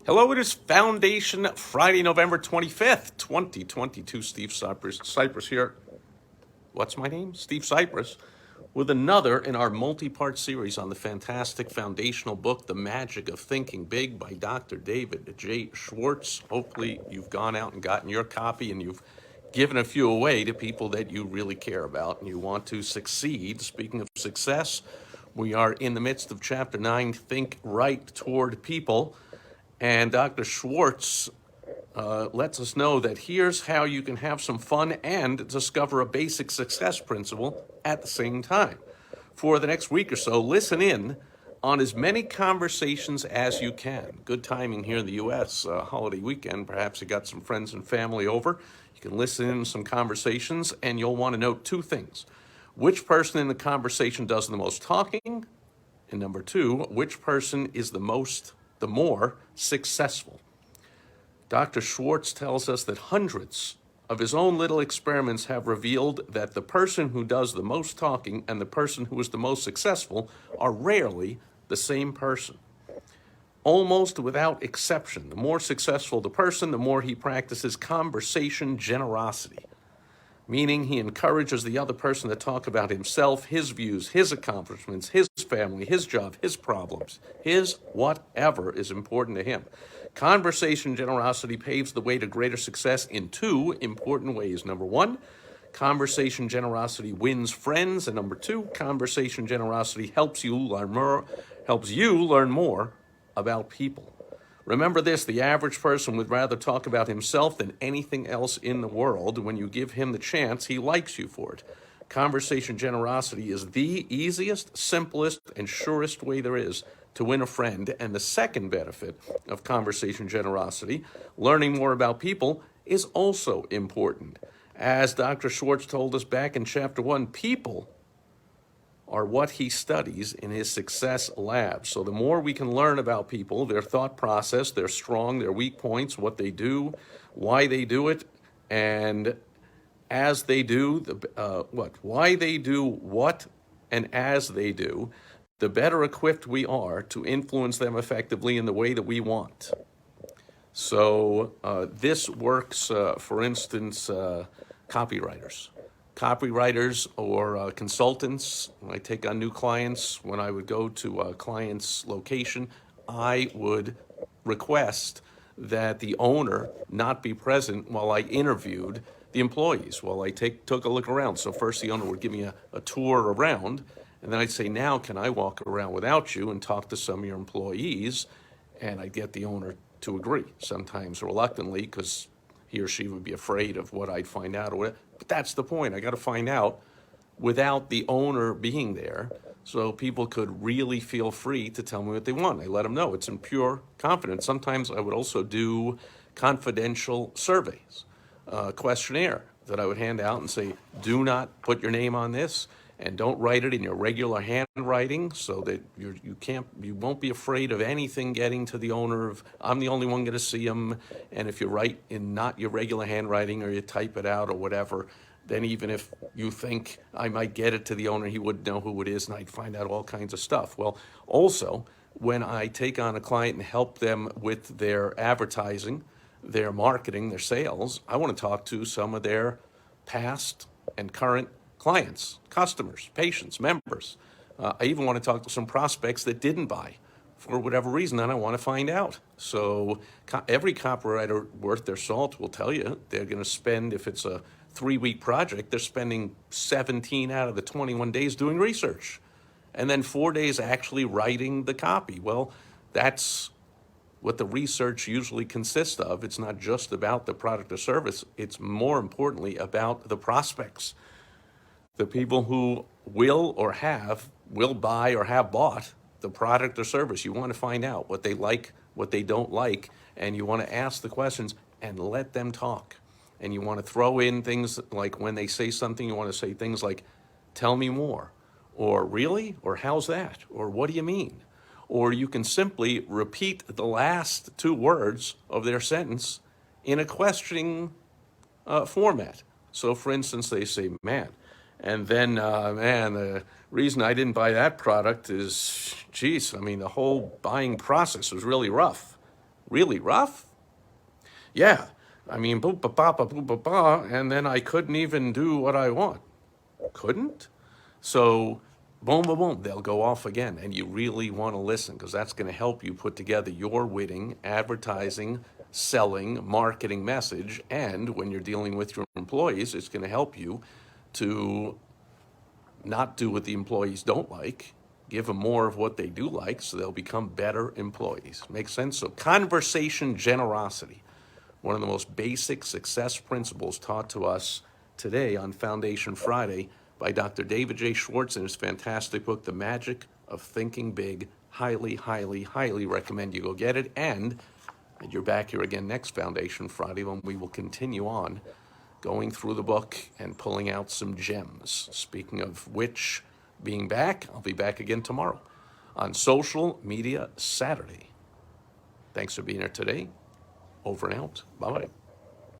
Hello, it is Foundation Friday, November 25th, 2022. Steve Sipress here. What's my name? Steve Sipress, with another in our multi-part series on the fantastic foundational book, The Magic of Thinking Big by Dr. David J. Schwartz. Hopefully you've gone out and gotten your copy and you've given a few away to people that you really care about and you want to succeed. Speaking of success, we are in the midst of Chapter 9, Think Right Toward People. And Dr. Schwartz lets us know that here's how you can have some fun and discover a basic success principle at the same time. For the next week or so, listen in on as many conversations as you can. Good timing here in the U.S., holiday weekend. Perhaps you got some friends and family over. You can listen in on some conversations, and you'll want to note two things. Which person in the conversation does the most talking? And number two, which person is the more successful? Dr. Schwartz tells us that hundreds of his own little experiments have revealed that the person who does the most talking and the person who is the most successful are rarely the same person. Almost without exception, the more successful the person, the more he practices conversation generosity, meaning he encourages the other person to talk about himself, his views, his accomplishments, his family, his job, his problems, his whatever is important to him. Conversation generosity paves the way to greater success in two important ways. Number one, conversation generosity wins friends, and number two, conversation generosity helps you learn more about people. Remember this, the average person would rather talk about himself than anything else in the world. When you give him the chance, he likes you for it. Conversation generosity is the easiest, simplest, and surest way there is to win a friend. And the second benefit of conversation generosity, learning more about people, is also important. As Dr. Schwartz told us back in Chapter 1, people are what he studies in his success lab. So the more we can learn about people, their thought process, their strong, their weak points, what they do, why they do it, and as they do, why they do what, and as they do, the better equipped we are to influence them effectively in the way that we want. So this works, for instance, copywriters or consultants. When I take on new clients, when I would go to a client's location, I would request that the owner not be present while I interviewed the employees, while I took a look around. So first the owner would give me a tour around, and then I'd say, now can I walk around without you and talk to some of your employees? And I'd get the owner to agree, sometimes reluctantly, because he or she would be afraid of what I'd find out or whatever. But that's the point. I got to find out without the owner being there, so people could really feel free to tell me what they want. I let them know. It's in pure confidence. Sometimes I would also do confidential surveys, questionnaire that I would hand out and say, do not put your name on this, and don't write it in your regular handwriting, so that you won't be afraid of anything getting to the owner. I'm the only one going to see him, and if you write in not your regular handwriting or you type it out or whatever, then even if you think I might get it to the owner, he wouldn't know who it is, and I'd find out all kinds of stuff. Well, also, when I take on a client and help them with their advertising, their marketing, their sales, I want to talk to some of their past and current clients, customers, patients, members. I even want to talk to some prospects that didn't buy for whatever reason, and I want to find out. So every copywriter worth their salt will tell you they're going to spend, if it's a 3-week project, they're spending 17 out of the 21 days doing research, and then 4 days actually writing the copy. Well, that's what the research usually consists of. It's not just about the product or service. It's more importantly about the prospects, the people who will buy or have bought the product or service. You want to find out what they like, what they don't like, and you want to ask the questions and let them talk. And you want to throw in things like, when they say something, you want to say things like, tell me more, or really, or how's that, or what do you mean? Or you can simply repeat the last 2 words of their sentence in a questioning format. So for instance, they say, man, and then, the reason I didn't buy that product is, geez, I mean, the whole buying process was really rough. Really rough? Yeah. I mean, boop, ba, ba, ba, boop, ba, ba, and then I couldn't even do what I want. Couldn't? So, boom, boom, boom, they'll go off again. And you really want to listen because that's going to help you put together your winning advertising, selling, marketing message. And when you're dealing with your employees, it's going to help you to not do what the employees don't like, give them more of what they do like so they'll become better employees. Make sense? So, conversation generosity, one of the most basic success principles taught to us today on Foundation Friday by Dr. David J. Schwartz in his fantastic book, The Magic of Thinking Big. Highly, highly, highly recommend you go get it. And you're back here again next Foundation Friday when we will continue on going through the book and pulling out some gems. Speaking of which, being back, I'll be back again tomorrow on Social Media Saturday. Thanks for being here today. Over and out. Bye-bye.